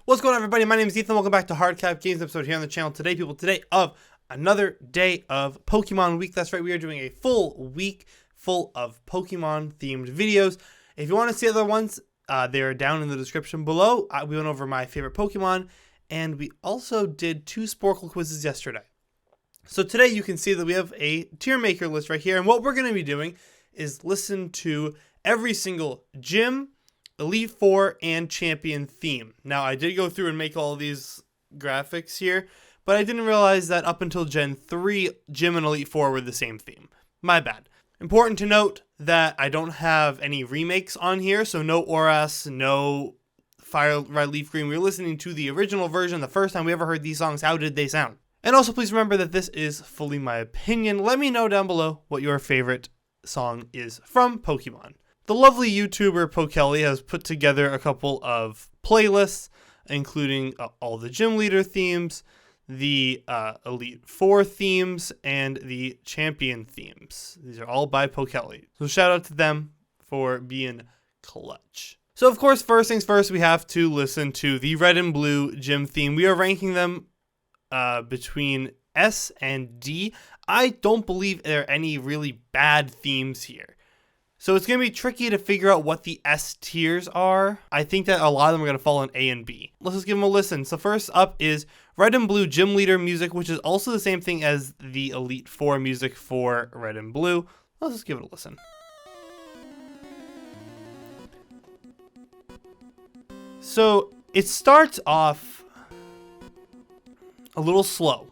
What's going on, everybody? My name is Ethan. Welcome back to HardCap Games episode here on the channel. Today, of another day of Pokemon Week. That's right, we are doing a full week full of Pokemon-themed videos. If you want to see other ones, they are down in the description below. We went over my favorite Pokemon, and we also did 2 Sporkle quizzes yesterday. So today, you can see that we have a tier maker list right here, and what we're going to be doing is listen to every single gym, Elite Four, and Champion theme. Now, I did go through and make all these graphics here, but I didn't realize that up until Gen 3, Gym and Elite Four were the same theme. My bad. Important to note that I don't have any remakes on here, so no Oras, no Fire Red Leaf Green. We were listening to the original version the first time we ever heard these songs. How did they sound? And also, please remember that this is fully my opinion. Let me know down below what your favorite song is from Pokemon. The lovely YouTuber Pokelly has put together a couple of playlists, including all the gym leader themes, the Elite Four themes, and the Champion themes. These are all by Pokelly. So shout out to them for being clutch. So of course, first things first, we have to listen to the Red and Blue gym theme. We are ranking them between S and D. I don't believe there are any really bad themes here. So it's going to be tricky to figure out what the S tiers are. I think that a lot of them are going to fall in A and B. Let's just give them a listen. So first up is Red and Blue Gym Leader music, which is also the same thing as the Elite Four music for Red and Blue. Let's just give it a listen. So it starts off a little slow,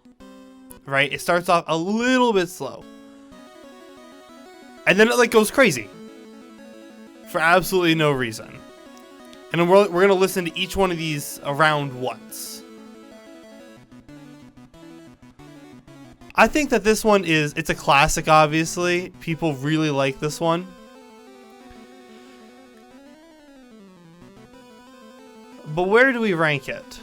right? It starts off a little bit slow. And then it goes crazy for absolutely no reason. And then we're going to listen to each one of these around once. I think that this one it's a classic, obviously. People really like this one. But where do we rank it?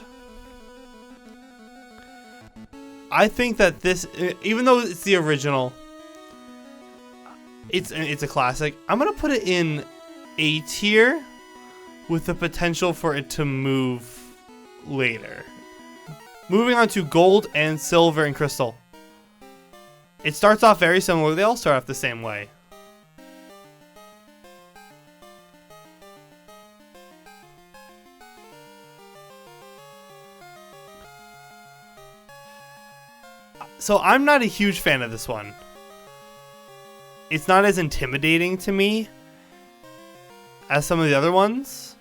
I think that this, even though it's the original, it's a classic. I'm going to put it in A tier with the potential for it to move later. Moving on to Gold and Silver and Crystal. It starts off very similar. They all start off the same way. So I'm not a huge fan of this one. It's not as intimidating to me as some of the other ones,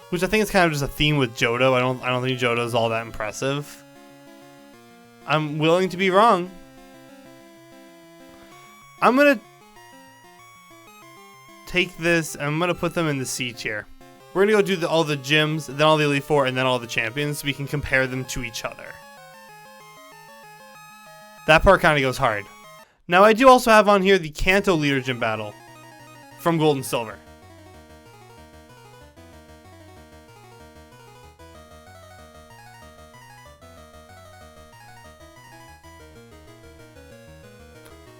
which I think is kind of just a theme with Johto. I don't think Johto is all that impressive. I'm willing to be wrong. I'm gonna take this and I'm gonna put them in the C tier. We're gonna go do all the gyms, then all the Elite Four, and then all the champions, so we can compare them to each other. That part kind of goes hard. Now, I do also have on here the Kanto Leader Gym Battle from Gold and Silver.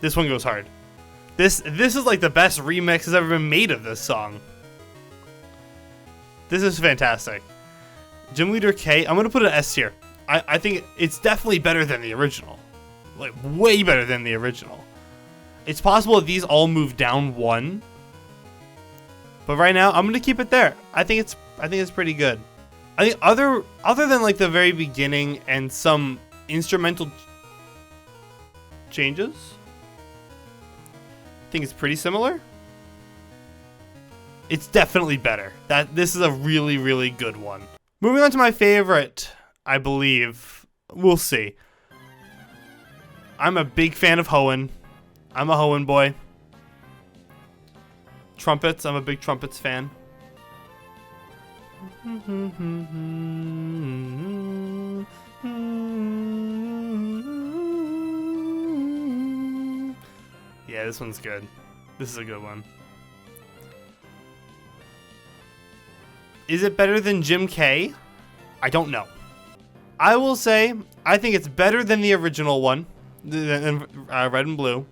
This one goes hard. This is like the best remix that's ever been made of this song. This is fantastic. Gym Leader K, I'm going to put an S tier. I think it's definitely better than the original. Like, way better than the original. It's possible that these all move down one, but right now I'm gonna keep it there. I think it's pretty good. I think other than like the very beginning and some instrumental changes, I think it's pretty similar. It's definitely better. This is a really, really good one. Moving on to my favorite, I believe. We'll see. I'm a big fan of Hoenn. I'm a Hoenn boy. Trumpets, I'm a big Trumpets fan. Yeah, this one's good. This is a good one. Is it better than Gym K? I don't know. I will say, I think it's better than the original one. Than Red and Blue.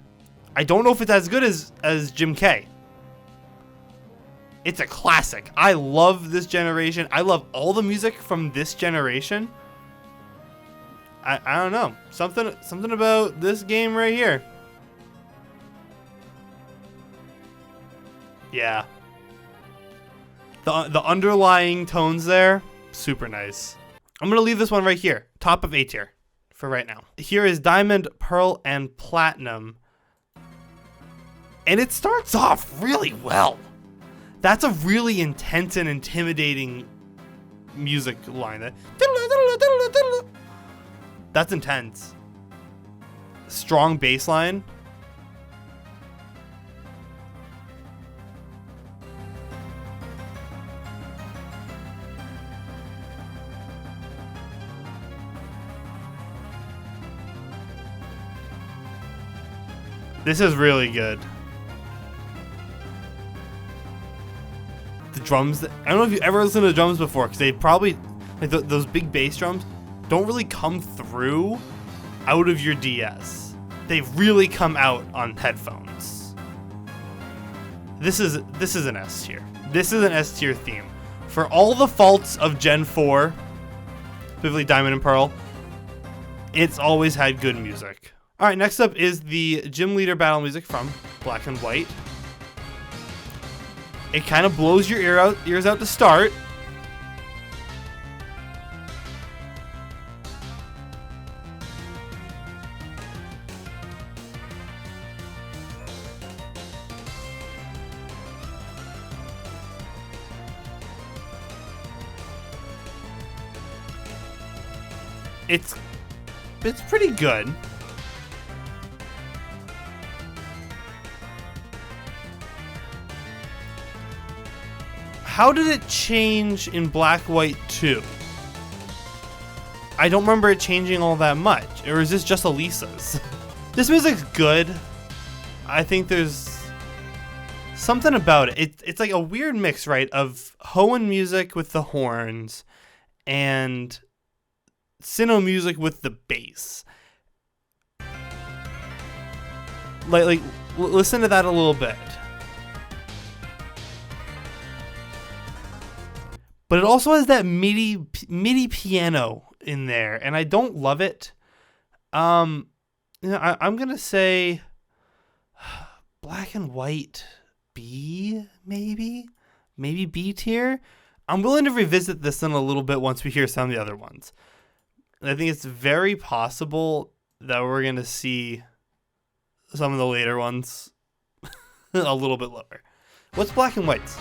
I don't know if it's as good as Gym K. It's a classic. I love this generation. I love all the music from this generation. I don't know. Something about this game right here. Yeah. The underlying tones there, super nice. I'm going to leave this one right here. Top of A tier for right now. Here is Diamond, Pearl, and Platinum. And it starts off really well. That's a really intense and intimidating music line. That's intense. Strong bass line. This is really good. The drums, I don't know if you ever listened to the drums before, because they probably, like those big bass drums, don't really come through out of your DS. They really come out on headphones. This is an S tier. This is an S tier theme. For all the faults of Gen 4, specifically Diamond and Pearl, it's always had good music. All right, next up is the Gym Leader battle music from Black and White. It kind of blows your ears out to start. It's pretty good. How did it change in Black White 2? I don't remember it changing all that much. Or is this just Elisa's? This music's good. I think there's something about it. It's like a weird mix, right? Of Hoenn music with the horns and Sinnoh music with the bass. Like listen to that a little bit. But it also has that MIDI piano in there, and I don't love it. I'm gonna say Black and White B, maybe B tier. I'm willing to revisit this in a little bit once we hear some of the other ones. I think it's very possible that we're gonna see some of the later ones a little bit lower. What's Black and White's?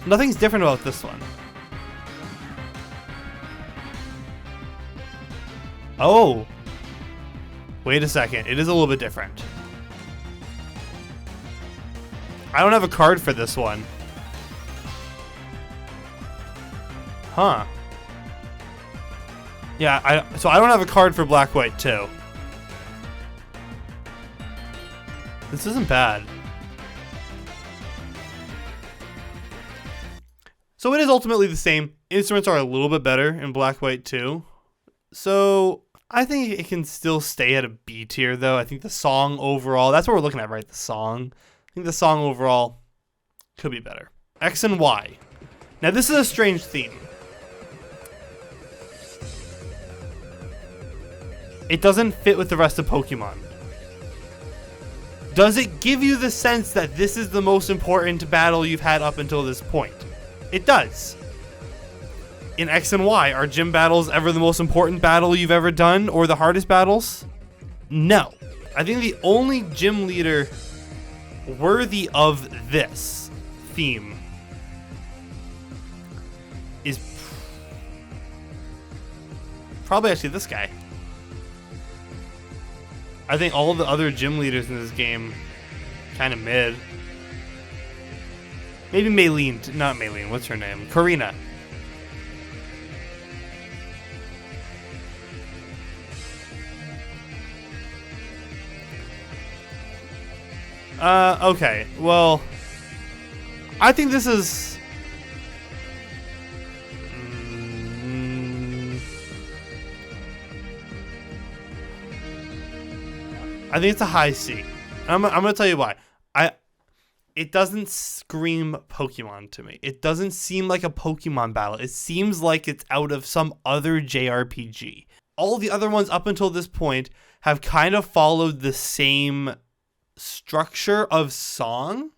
Nothing's different about this one. Oh, wait a second. It is a little bit different. I don't have a card for this one. Huh. Yeah, so I don't have a card for Black White 2. This isn't bad. So it is ultimately the same. Instruments are a little bit better in Black White 2. So I think it can still stay at a B tier, though. I think the song overall, that's what we're looking at, right? The song. I think the song overall could be better. X and Y. Now, this is a strange theme. It doesn't fit with the rest of Pokemon. Does it give you the sense that this is the most important battle you've had up until this point? It does. In X and Y, are gym battles ever the most important battle you've ever done, or the hardest battles? No. I think the only gym leader worthy of this theme is probably actually this guy. I think all the other gym leaders in this game kind of mid. Maybe Maylene, not Maylene, what's her name? Karina. Okay, well, I think this is... I think it's a high C. I'm going to tell you why. it doesn't scream Pokemon to me. It doesn't seem like a Pokemon battle. It seems like it's out of some other JRPG. All the other ones up until this point have kind of followed the same structure of song.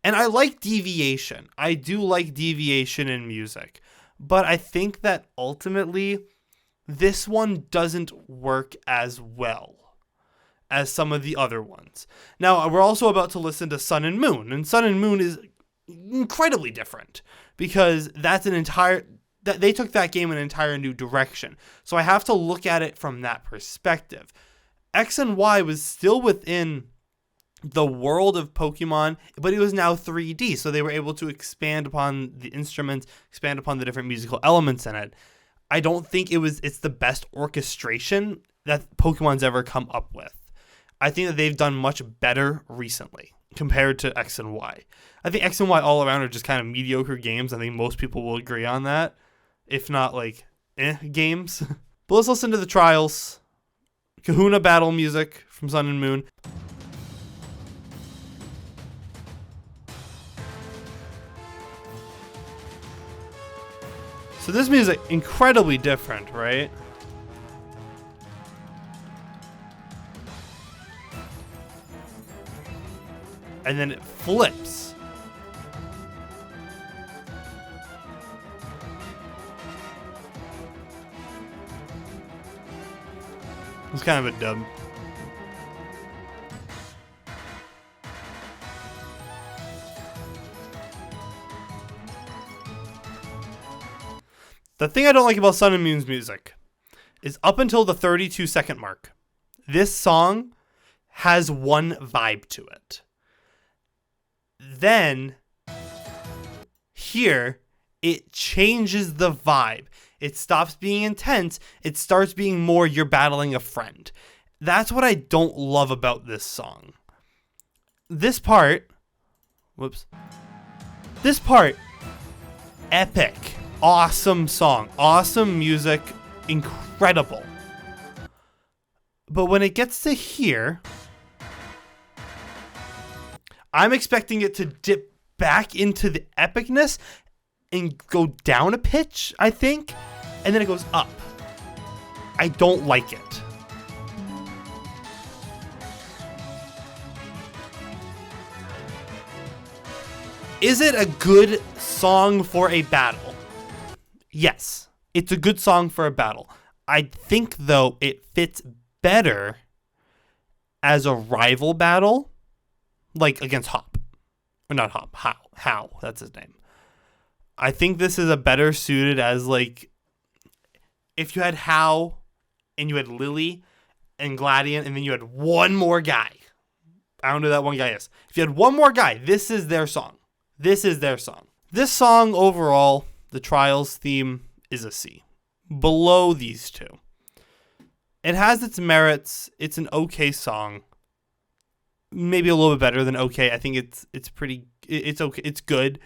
And I like deviation. I do like deviation in music. But I think that ultimately this one doesn't work as well as some of the other ones. Now, we're also about to listen to Sun and Moon, and Sun and Moon is incredibly different because they took that game in an entire new direction. So I have to look at it from that perspective. X and Y was still within the world of Pokemon, but it was now 3D, so they were able to expand upon the instruments, expand upon the different musical elements in it. I don't think it's the best orchestration that Pokemon's ever come up with. I think that they've done much better recently compared to X and Y. I think X and Y all around are just kind of mediocre games. I think most people will agree on that, if not like games. But let's listen to the Trials. Kahuna battle music from Sun and Moon. So this music, incredibly different, right? And then it flips. It's kind of a dub. The thing I don't like about Sun and Moon's music is up until the 32-second mark, this song has one vibe to it. Then, here, it changes the vibe. It stops being intense. It starts being more you're battling a friend. That's what I don't love about this song. This part, epic. Awesome song. Awesome music. Incredible. But when it gets to here, I'm expecting it to dip back into the epicness and go down a pitch, I think, and then it goes up. I don't like it. Is it a good song for a battle? Yes, it's a good song for a battle. I think, though, it fits better as a rival battle, like against Hop. Or not Hop, How, that's his name. I think this is a better suited as, like, if you had How and you had Lily and Gladion and then you had one more guy. I don't know who that one guy is. If you had one more guy, this is their song. This is their song. This song overall, the Trials theme, is a C. Below these two. It has its merits. It's an okay song. Maybe a little bit better than okay. I think it's okay. It's good.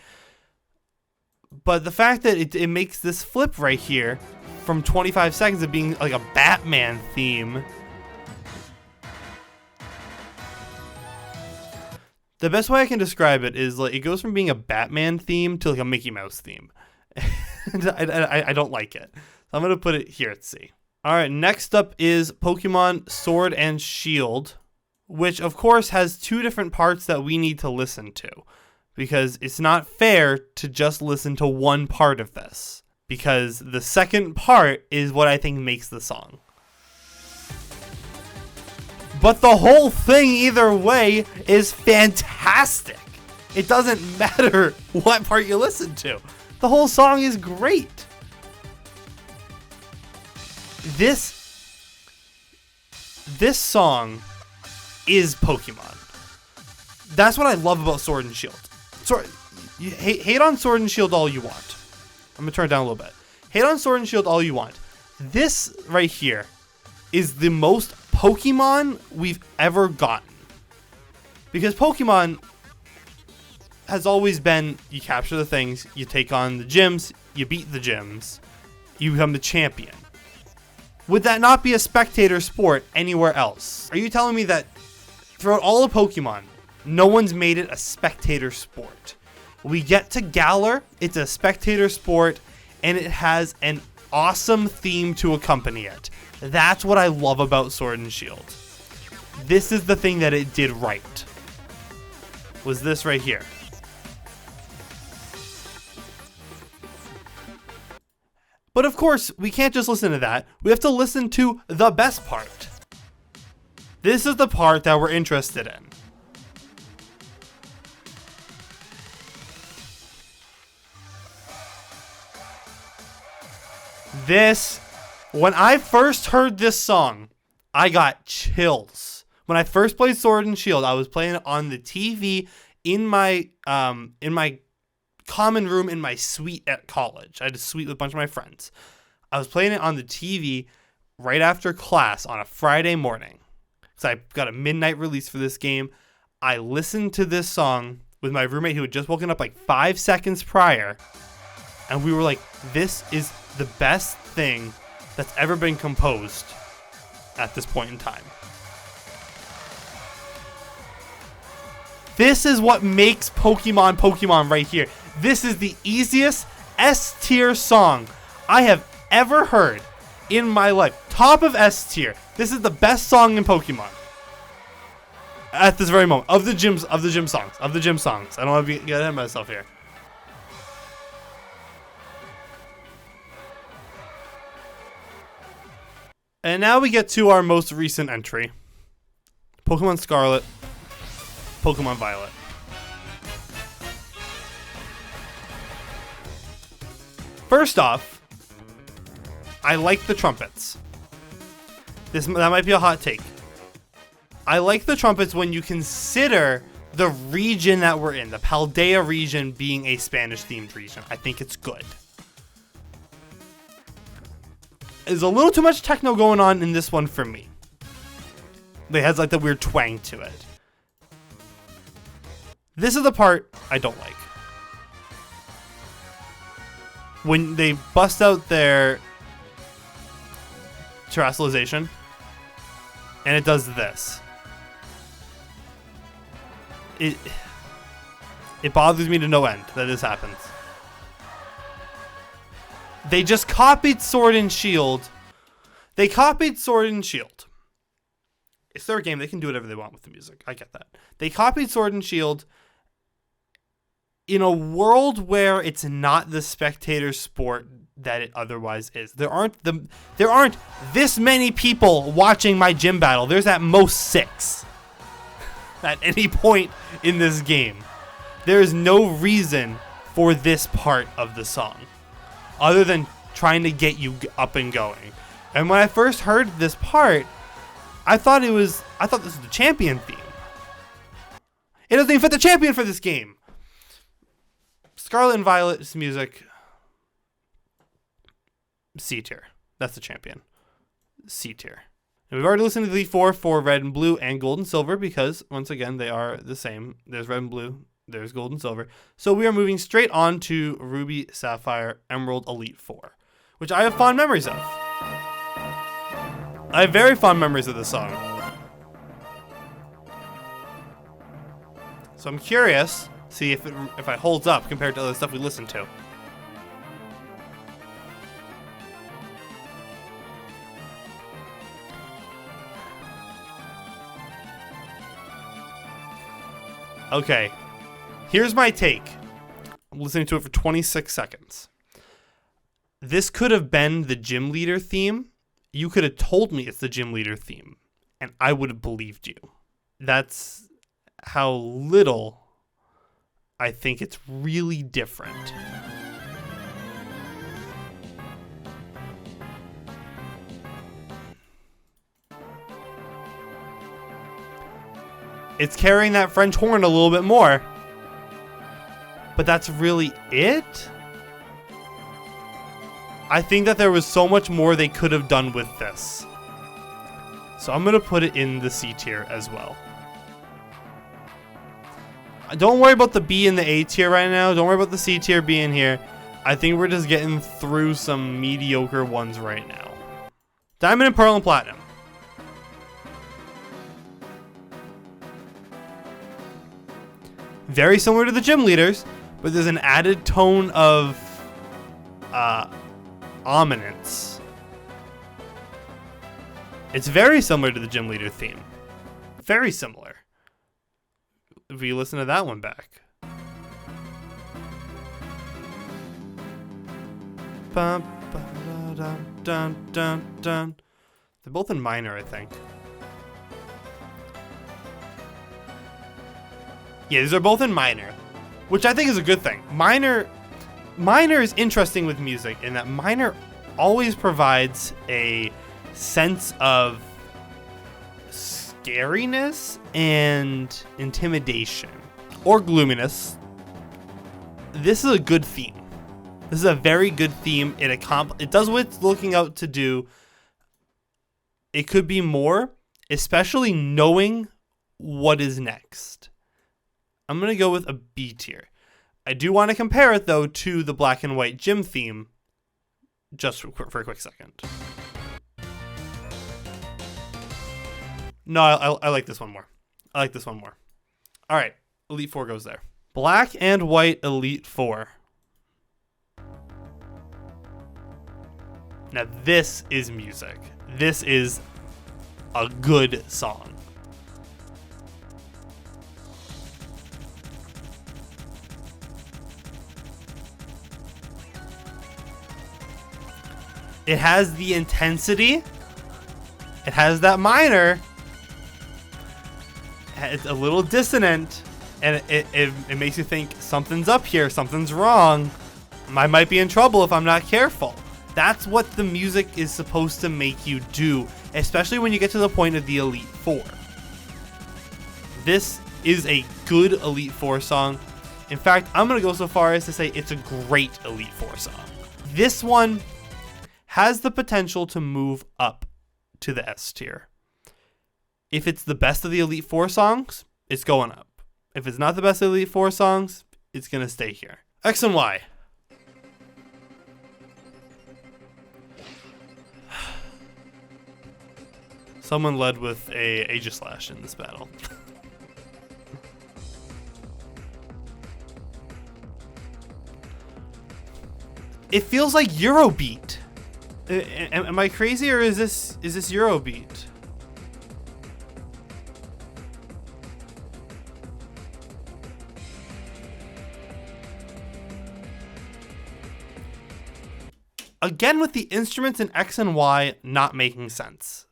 But the fact that it makes this flip right here from 25 seconds of being like a Batman theme. The best way I can describe it is like it goes from being a Batman theme to like a Mickey Mouse theme. I don't like it. So I'm going to put it here at C. All right, next up is Pokemon Sword and Shield, which of course has two different parts that we need to listen to because it's not fair to just listen to one part of this because the second part is what I think makes the song. But the whole thing either way is fantastic. It doesn't matter what part you listen to. The whole song is great. This song is Pokemon. That's what I love about Sword and Shield. You hate on Sword and Shield all you want. I'm going to turn it down a little bit. Hate on Sword and Shield all you want. This right here is the most Pokemon we've ever gotten. Because Pokemon has always been, you capture the things, you take on the gyms, you beat the gyms, you become the champion. Would that not be a spectator sport anywhere else? Are you telling me that throughout all of Pokemon, no one's made it a spectator sport. We get to Galar, it's a spectator sport, and it has an awesome theme to accompany it. That's what I love about Sword and Shield. This is the thing that it did right. Was this right here. But of course, we can't just listen to that. We have to listen to the best part. This is the part that we're interested in. This, when I first heard this song, I got chills. When I first played Sword and Shield, I was playing it on the TV in my common room in my suite at college. I had a suite with a bunch of my friends. I was playing it on the TV right after class on a Friday morning. So I got a midnight release for this game. I listened to this song with my roommate who had just woken up like 5 seconds prior. And we were like, this is the best thing that's ever been composed at this point in time. This is what makes Pokemon Pokemon right here. This is the easiest S tier song I have ever heard in my life. Top of S tier. This is the best song in Pokemon. At this very moment. Of the gym songs. I don't want to get ahead of myself here. And now we get to our most recent entry. Pokemon Scarlet, Pokemon Violet. First off, I like the trumpets. That might be a hot take. I like the trumpets when you consider the region that we're in, the Paldea region being a Spanish-themed region. I think it's good. There's a little too much techno going on in this one for me. It has like the weird twang to it. This is the part I don't like. When they bust out their terrestrialization, and it does this. It bothers me to no end that this happens. They just copied Sword and Shield. They copied Sword and Shield. It's their game. They can do whatever they want with the music. I get that. They copied Sword and Shield in a world where it's not the spectator sport that it otherwise is. There aren't this many people watching my gym battle. There's at most 6 at any point in this game. There is no reason for this part of the song other than trying to get you up and going. And when I first heard this part, I thought this was the champion theme. It doesn't even fit the champion for this game. Scarlet and Violet's music, C tier. That's the champion. C tier. And we've already listened to the 4 for Red and Blue and Gold and Silver because, once again, they are the same. There's Red and Blue, there's Gold and Silver. So we are moving straight on to Ruby, Sapphire, Emerald, Elite 4, which I have fond memories of. I have very fond memories of this song. So I'm curious, see if it holds up compared to other stuff we listened to. Okay, here's my take. I'm listening to it for 26 seconds. This could have been the gym leader theme. You could have told me it's the gym leader theme, and I would have believed you. That's how little I think it's really different. It's carrying that French horn a little bit more, but that's really it? I think that there was so much more they could have done with this. So I'm going to put it in the C tier as well. Don't worry about the B and the A tier right now. Don't worry about the C tier being here. I think we're just getting through some mediocre ones right now. Diamond and Pearl and Platinum. Very similar to the gym leaders, but there's an added tone of ominence. It's very similar to the gym leader theme. Very similar. If we listen to that one back. Bum, ba-da-dum, dun, dun, dun. They're both in minor, I think. Yeah, these are both in minor, which I think is a good thing. Minor is interesting with music in that minor always provides a sense of scariness and intimidation or gloominess. This is a good theme. This is a very good theme. It does what it's looking out to do. It could be more, especially knowing what is next. I'm going to go with a B tier. I do want to compare it, though, to the black and white gym theme, just for a quick second. No, I like this one more. I like this one more. All right, Elite Four goes there. Black and white Elite Four. Now, this is music. This is a good song. It has the intensity. It has that minor. It's a little dissonant. And it makes you think something's up here. Something's wrong. I might be in trouble if I'm not careful. That's what the music is supposed to make you do. Especially when you get to the point of the Elite Four. This is a good Elite Four song. In fact, I'm going to go so far as to say it's a great Elite Four song. This one has the potential to move up to the S tier. If it's the best of the Elite Four songs, it's going up. If it's not the best of the Elite Four songs, it's going to stay here. X and Y. Someone led with a Aegislash in this battle. It feels like Eurobeat. Am I crazy, or is this Eurobeat? Again, with the instruments in X and Y not making sense.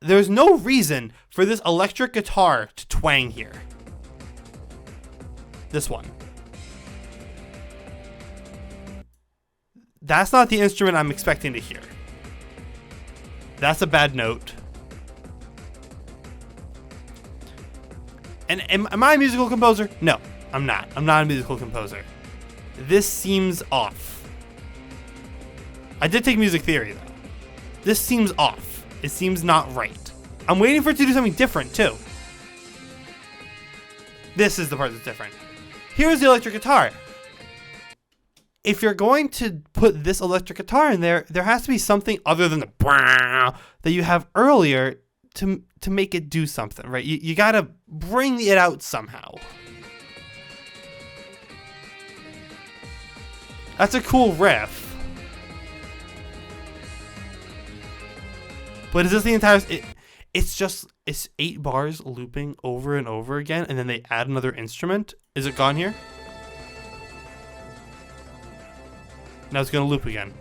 There's no reason for this electric guitar to twang here. This one. That's not the instrument I'm expecting to hear. That's a bad note. And am I a musical composer? No, I'm not. I'm not a musical composer. This seems off. I did take music theory, though. This seems off. It seems not right. I'm waiting for it to do something different, too. This is the part that's different. Here's the electric guitar. If you're going to put this electric guitar in there, there has to be something other than the that you have earlier to make it do something, right? You gotta bring it out somehow. That's a cool riff. But is this the entire... It's 8 bars looping over and over again, and then they add another instrument. Is it gone here? Now it's going to loop again.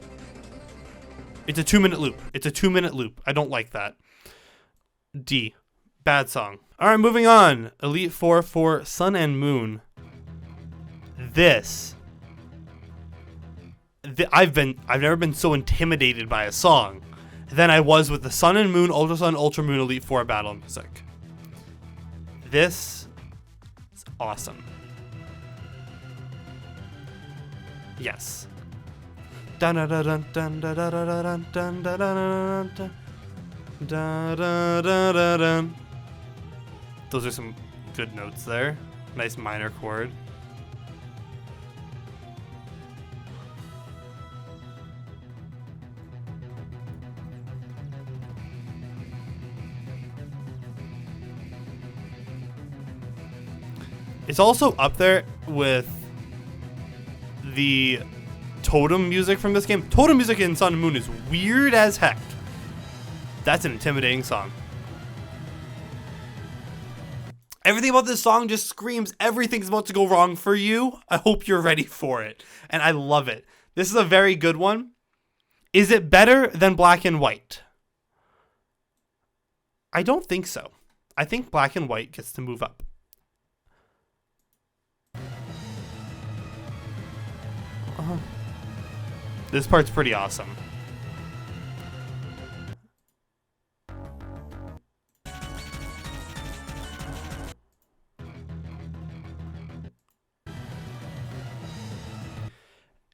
It's a 2-minute loop. It's a 2-minute loop. I don't like that. D. Bad song. All right, moving on. Elite Four for Sun and Moon. This. I've never been so intimidated by a song than I was with the Sun and Moon, Ultra Sun, Ultra Moon Elite Four battle music. This is awesome. Yes. Dun dun dun dun dun dun dun dun dun dun dun dun dun. Those are some good notes there. Nice minor chord. It's also up there with the totem music from this game. Totem music in Sun and Moon is weird as heck. That's an intimidating song. Everything about this song just screams everything's about to go wrong for you. I hope you're ready for it. And I love it. This is a very good one. Is it better than Black and White? I don't think so. I think Black and White gets to move up. This part's pretty awesome.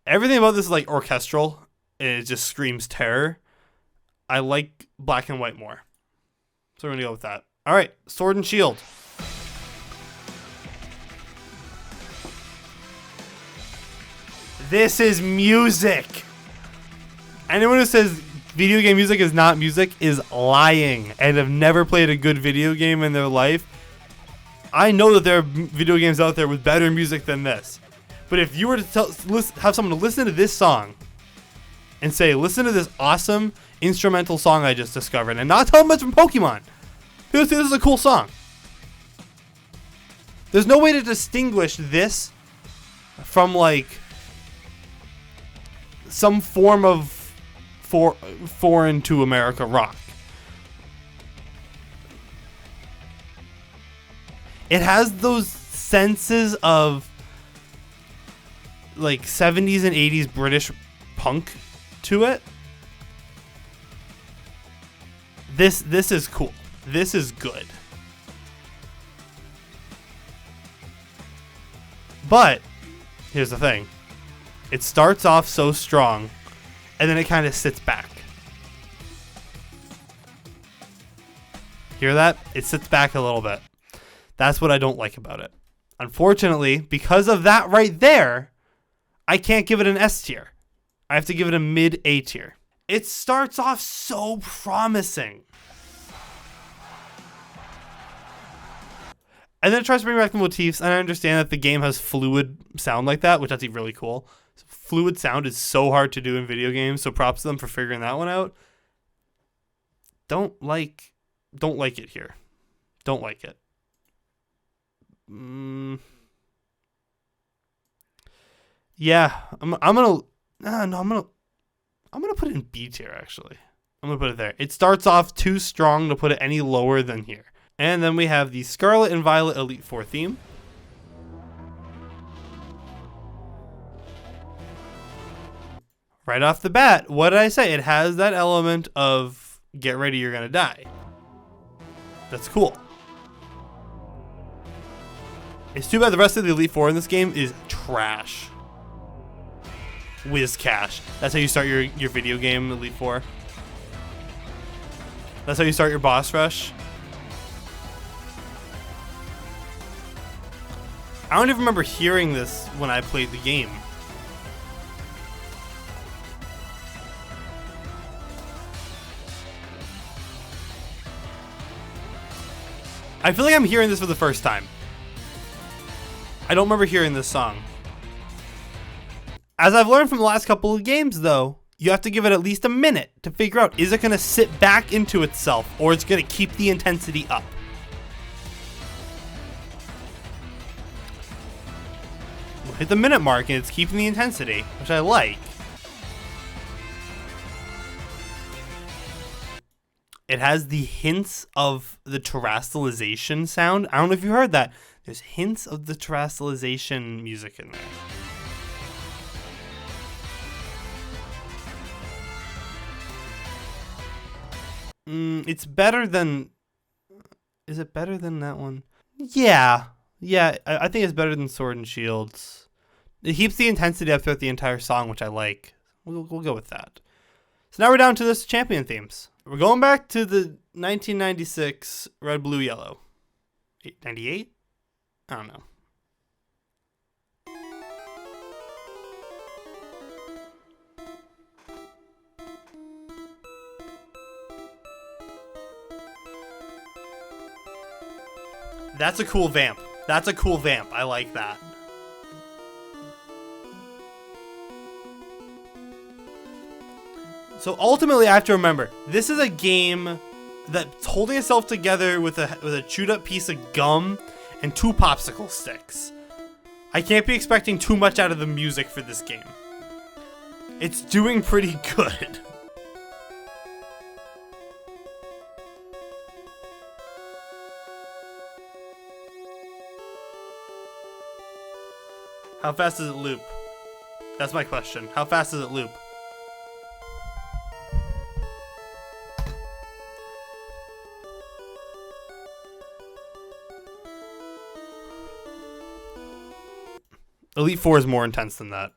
Everything about this is like orchestral. It just screams terror. I like Black and White more. So we're going to go with that. All right, Sword and Shield. This is music. Anyone who says video game music is not music is lying and have never played a good video game in their life. I know that there are video games out there with better music than this. But if you were to have someone to listen to this song and say, listen to this awesome instrumental song I just discovered, and not tell them it's from Pokemon, this is a cool song. There's no way to distinguish this from like some form of foreign to America rock. It has those senses of like 70s and 80s British punk to it. This is cool. This is good. But here's the thing. It starts off so strong and then it kind of sits back. Hear that? It sits back a little bit. That's what I don't like about it. Unfortunately, because of that right there, I can't give it an S tier. I have to give it a mid A tier. It starts off so promising. And then it tries to bring back the motifs, and I understand that the game has fluid sound like that, which that's really cool. Fluid sound is so hard to do in video games, so props to them for figuring that one out. Don't like it here. Don't like it. Yeah, I'm gonna put it in B tier actually. I'm gonna put it there. It starts off too strong to put it any lower than here. And then we have the Scarlet and Violet Elite Four theme. Right off the bat, what did I say? It has that element of get ready, you're gonna die. That's cool. It's too bad the rest of the Elite Four in this game is trash. Whiz cash. That's how you start your video game, Elite Four. That's how you start your boss rush. I don't even remember hearing this when I played the game. I feel like I'm hearing this for the first time. I don't remember hearing this song. As I've learned from the last couple of games, though, you have to give it at least a minute to figure out, is it going to sit back into itself, or it's going to keep the intensity up? We'll hit the minute mark, and it's keeping the intensity, which I like. It has the hints of the terrestrialization sound. I don't know if you heard that. There's hints of the terrestrialization music in there. It's better than... Is it better than that one? Yeah. Yeah, I think it's better than Sword and Shields. It keeps the intensity up throughout the entire song, which I like. We'll go with that. So now we're down to this champion themes. We're going back to the 1996 Red, Blue, Yellow. 98? I don't know. That's a cool vamp. That's a cool vamp. I like that. So ultimately, I have to remember, this is a game that's holding itself together with a chewed up piece of gum and 2 popsicle sticks. I can't be expecting too much out of the music for this game. It's doing pretty good. How fast does it loop? That's my question. How fast does it loop? Elite 4 is more intense than that.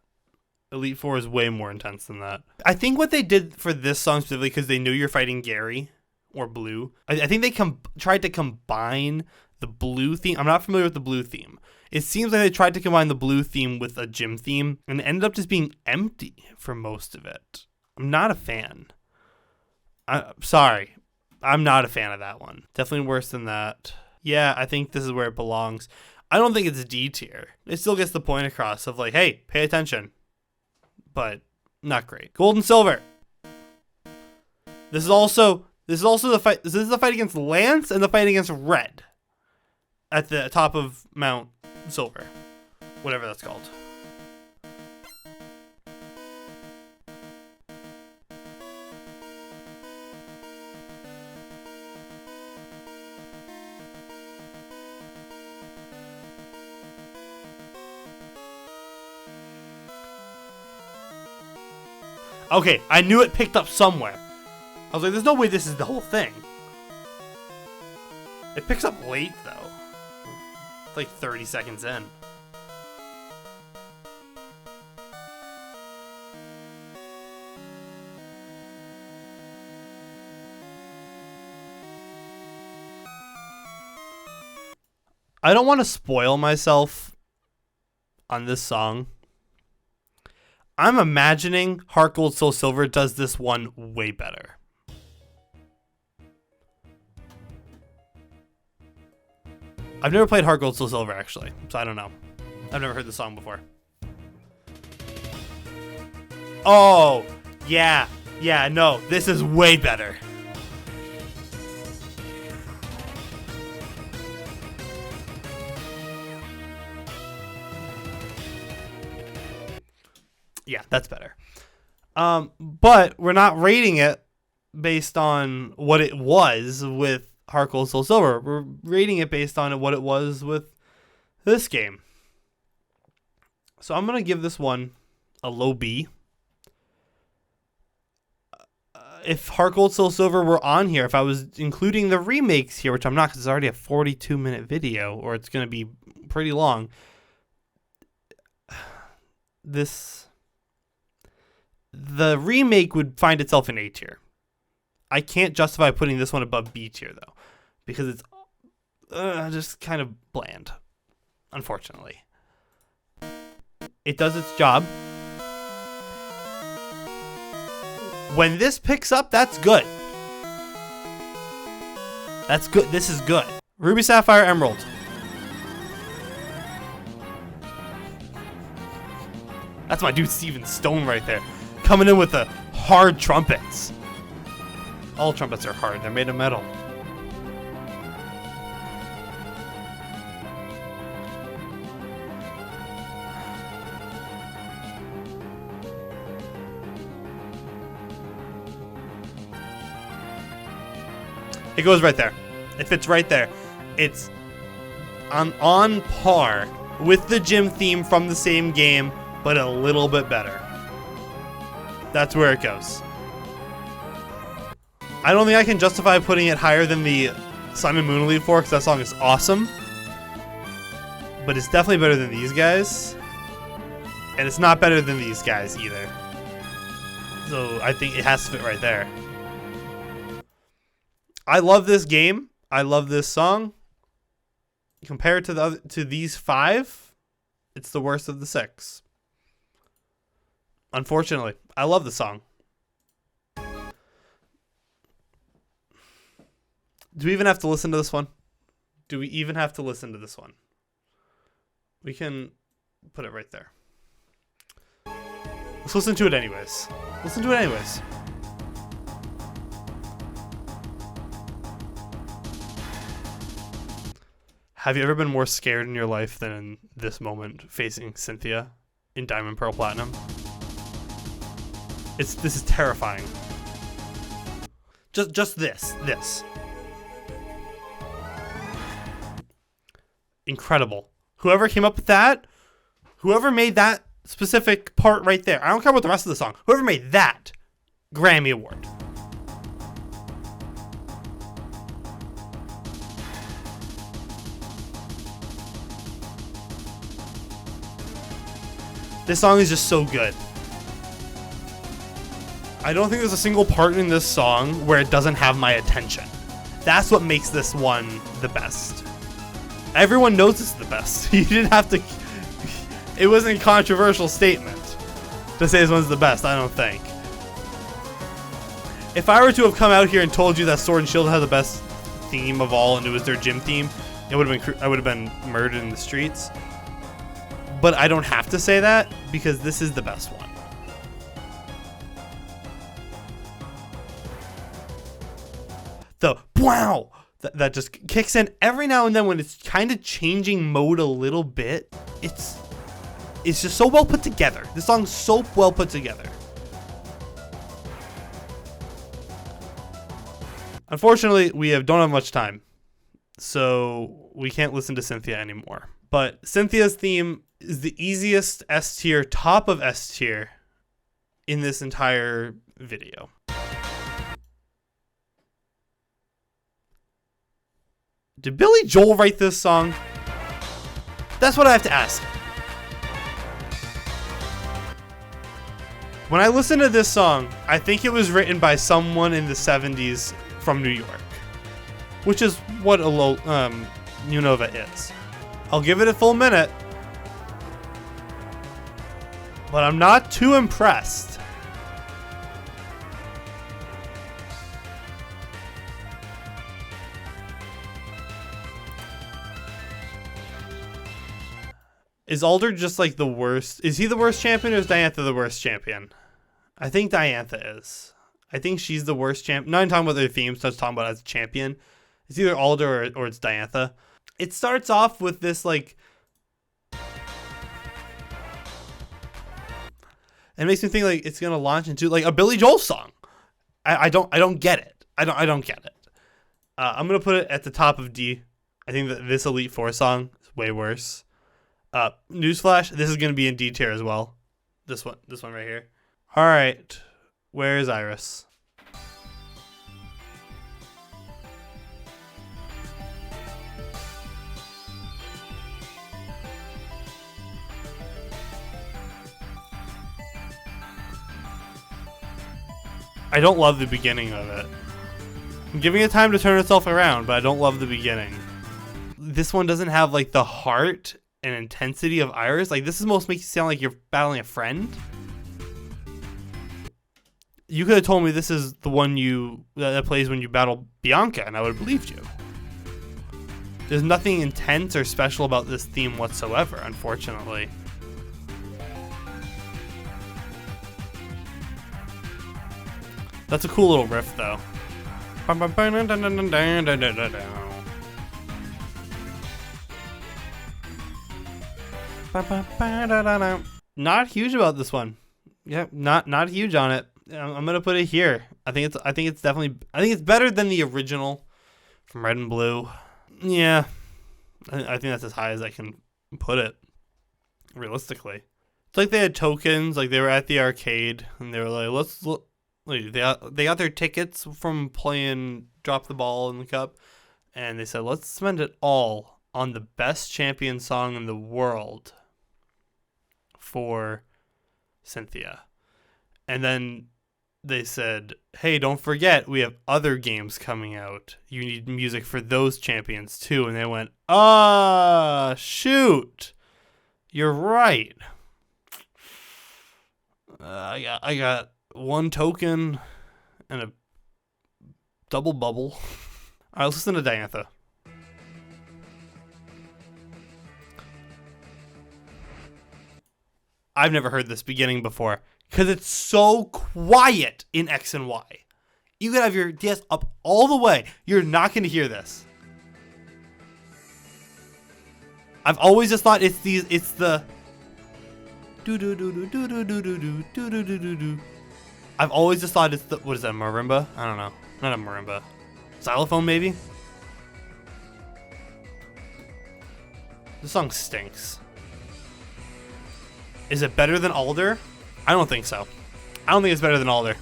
Elite 4 is way more intense than that. I think what they did for this song specifically, because they knew you're fighting Gary or Blue, I think they tried to combine the Blue theme. I'm not familiar with the Blue theme. It seems like they tried to combine the Blue theme with a gym theme, and it ended up just being empty for most of it. I'm not a fan. Sorry. I'm not a fan of that one. Definitely worse than that. Yeah, I think this is where it belongs. I don't think it's D tier. It still gets the point across of like, hey, pay attention. But not great. Gold and silver. This is also the fight. This is the fight against Lance and the fight against Red at the top of Mount Silver, whatever that's called. Okay, I knew it picked up somewhere. I was like, there's no way this is the whole thing. It picks up late, though. It's like 30 seconds in. I don't want to spoil myself on this song. I'm imagining Heart Gold Soul Silver does this one way better. I've never played Heart Gold Soul Silver, actually, so I don't know. I've never heard the song before. Oh, yeah, no, this is way better. Yeah, that's better. But we're not rating it based on what it was with Heart Gold Soul Silver. We're rating it based on what it was with this game. So I'm going to give this one a low B. If Heart Gold Soul Silver were on here, if I was including the remakes here, which I'm not because it's already a 42-minute video, or it's going to be pretty long, the remake would find itself in A tier. I can't justify putting this one above B tier, though, because it's just kind of bland, unfortunately. It does its job. When this picks up, that's good. That's good. This is good. Ruby, Sapphire, Emerald. That's my dude Steven Stone right there. Coming in with the hard trumpets. All trumpets are hard. They're made of metal. It goes right there. It fits right there. It's on par with the gym theme from the same game, but a little bit better. That's where it goes. I don't think I can justify putting it higher than the Sun and Moon Elite 4 because that song is awesome. But it's definitely better than these guys. And it's not better than these guys either. So I think it has to fit right there. I love this game. I love this song. Compared to these 5, it's the worst of the 6. Unfortunately, I love the song. Do we even have to listen to this one? Do we even have to listen to this one? We can put it right there. Let's listen to it anyways. Listen to it anyways. Have you ever been more scared in your life than in this moment facing Cynthia in Diamond, Pearl, Platinum? This is terrifying. Just this. Incredible. Whoever came up with that, whoever made that specific part right there, I don't care about the rest of the song, whoever made that, Grammy Award. This song is just so good. I don't think there's a single part in this song where it doesn't have my attention. That's what makes this one the best. Everyone knows it's the best. You didn't have to... It wasn't a controversial statement to say this one's the best, I don't think. If I were to have come out here and told you that Sword and Shield had the best theme of all and it was their gym theme, I would have been murdered in the streets. But I don't have to say that because this is the best one. The wow that just kicks in every now and then when it's kind of changing mode a little bit. It's just so well put together. This song's so well put together. Unfortunately, we don't have much time, so we can't listen to Cynthia anymore. But Cynthia's theme is the easiest S tier, top of S tier in this entire video. Did Billy Joel write this song? That's what I have to ask. When I listen to this song, I think it was written by someone in the 70s from New York, which is what New Nova is. I'll give it a full minute, but I'm not too impressed. Is Alder just like the worst? Is he the worst champion or is Diantha the worst champion? I think Diantha is. I think she's the worst champion. Not even talking about their themes, just talking about as a champion. It's either Alder or it's Diantha. It starts off with this like... It makes me think like it's gonna launch into like a Billy Joel song. I don't get it. I don't get it. I'm gonna put it at the top of D. I think that this Elite Four song is way worse. Newsflash, this is gonna be in D tier as well. This one right here. All right, where is Iris? I don't love the beginning of it. I'm giving it time to turn itself around, but I don't love the beginning. This one doesn't have like the heart and intensity of Iris. Like this is most makes you sound like you're battling a friend. You could have told me this is the one that plays when you battle Bianca, and I would have believed you. There's nothing intense or special about this theme whatsoever, unfortunately. That's a cool little riff, though. Not huge about this one. Yeah, not huge on it. I'm gonna put it here. I think it's better than the original from Red and Blue. Yeah, I think that's as high as I can put it. Realistically, it's like they had tokens. Like they were at the arcade and they were like, let's look. They got their tickets from playing Drop the Ball in the Cup, and they said, let's spend it all on the best champion song in the world for Cynthia. And then they said, hey, don't forget, we have other games coming out. You need music for those champions too. And they went, shoot, you're right. I got one token and a double bubble. All right, let's listen to Diantha. I've never heard this beginning before because it's so quiet in X and Y. You could have your DS up all the way. You're not going to hear this. I've always just thought it's the do do do do do do do do do do do do do. I've always just thought it's the, what is that, marimba? I don't know. Not a marimba. Xylophone maybe? This song stinks. Is it better than Alder? I don't think so. I don't think it's better than Alder.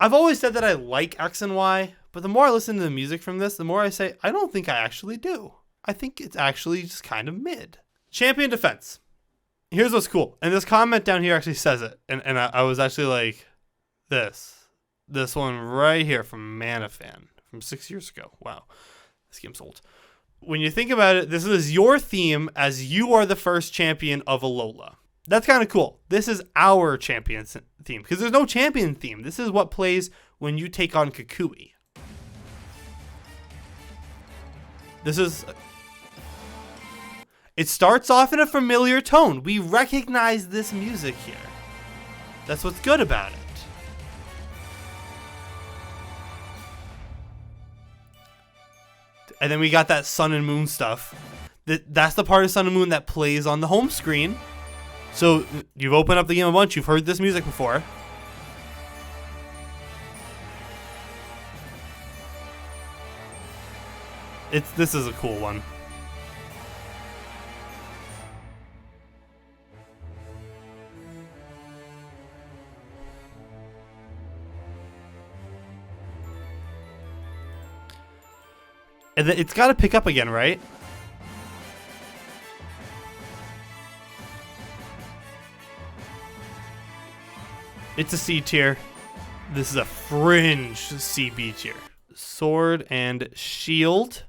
I've always said that I like X and Y, but the more I listen to the music from this, the more I say, I don't think I actually do. I think it's actually just kind of mid. Champion defense. Here's what's cool. And this comment down here actually says it. And I was actually like, this one right here from Manafan from 6 years ago. Wow. This game's old. When you think about it, this is your theme as you are the first champion of Alola. That's kind of cool. This is our champion theme because there's no champion theme. This is what plays when you take on Kukui. It starts off in a familiar tone. We recognize this music here. That's what's good about it. And then we got that Sun and Moon stuff. That's the part of Sun and Moon that plays on the home screen. So you've opened up the game a bunch. You've heard this music before. This is a cool one. And it's got to pick up again, right? It's a C tier. This is a fringe CB tier. Sword and Shield.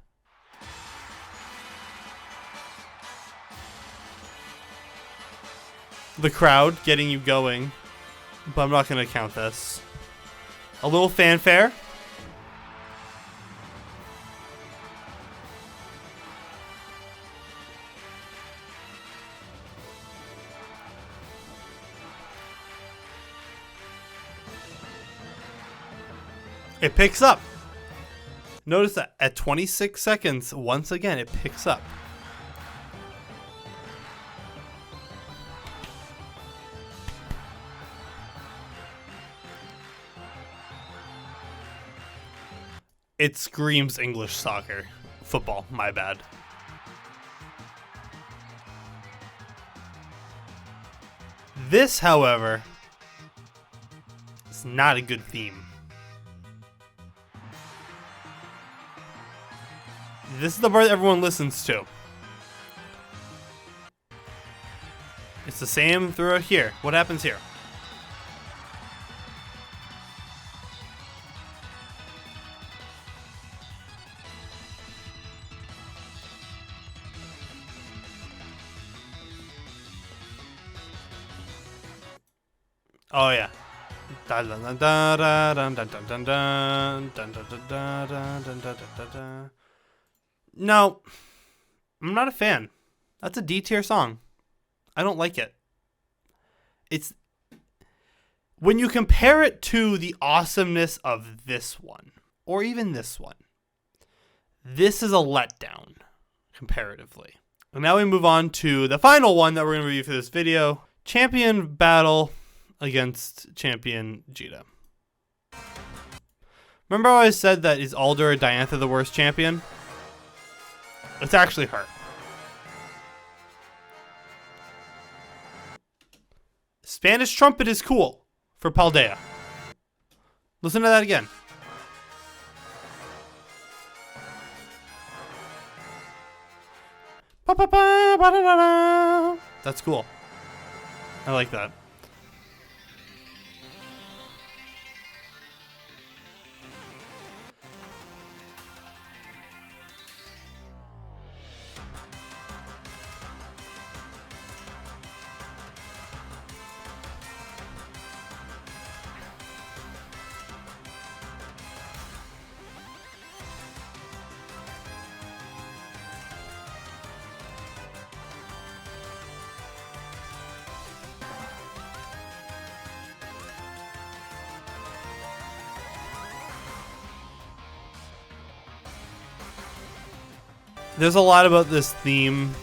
The crowd getting you going, but I'm not going to count this. A little fanfare. It picks up. Notice that at 26 seconds, once again, it picks up. It screams English soccer. Football, my bad. This, however, is not a good theme. This is the part that everyone listens to. It's the same throughout here. What happens here? Oh yeah. No, I'm not a fan. That's a D tier song. I don't like it. It's when you compare it to the awesomeness of this one, or even this one, this is a letdown comparatively. And now we move on to the final one that we're going to review for this video. Champion battle against Champion Jita. Remember how I said that is Alder or Diantha the worst champion? It's actually her. Spanish trumpet is cool for Paldea. Listen to that again. That's cool. I like that. There's a lot about this theme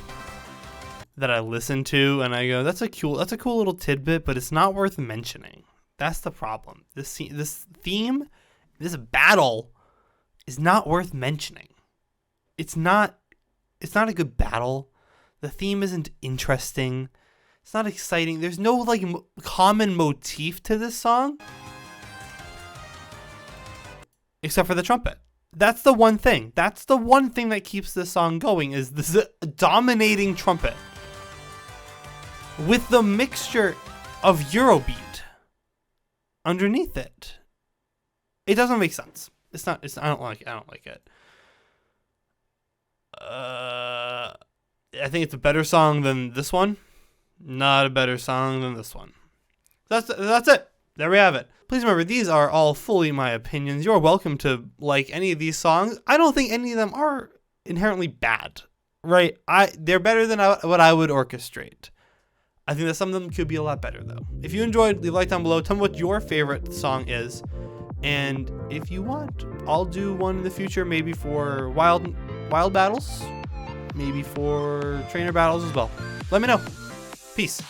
that I listen to and I go, that's a cool little tidbit, but it's not worth mentioning. That's the problem. This theme, this battle is not worth mentioning. It's not a good battle. The theme isn't interesting. It's not exciting. There's no like common motif to this song except for the trumpet. That's the one thing. That's the one thing that keeps this song going, is this dominating trumpet with the mixture of Eurobeat underneath it. It doesn't make sense. I don't like it. I think it's a better song than this one. Not a better song than this one. That's it. There we have it. Please remember, these are all fully my opinions. You're welcome to like any of these songs. I don't think any of them are inherently bad, right? They're better than what I would orchestrate. I think that some of them could be a lot better, though. If you enjoyed, leave a like down below. Tell me what your favorite song is. And if you want, I'll do one in the future, maybe for wild battles, maybe for trainer battles as well. Let me know. Peace.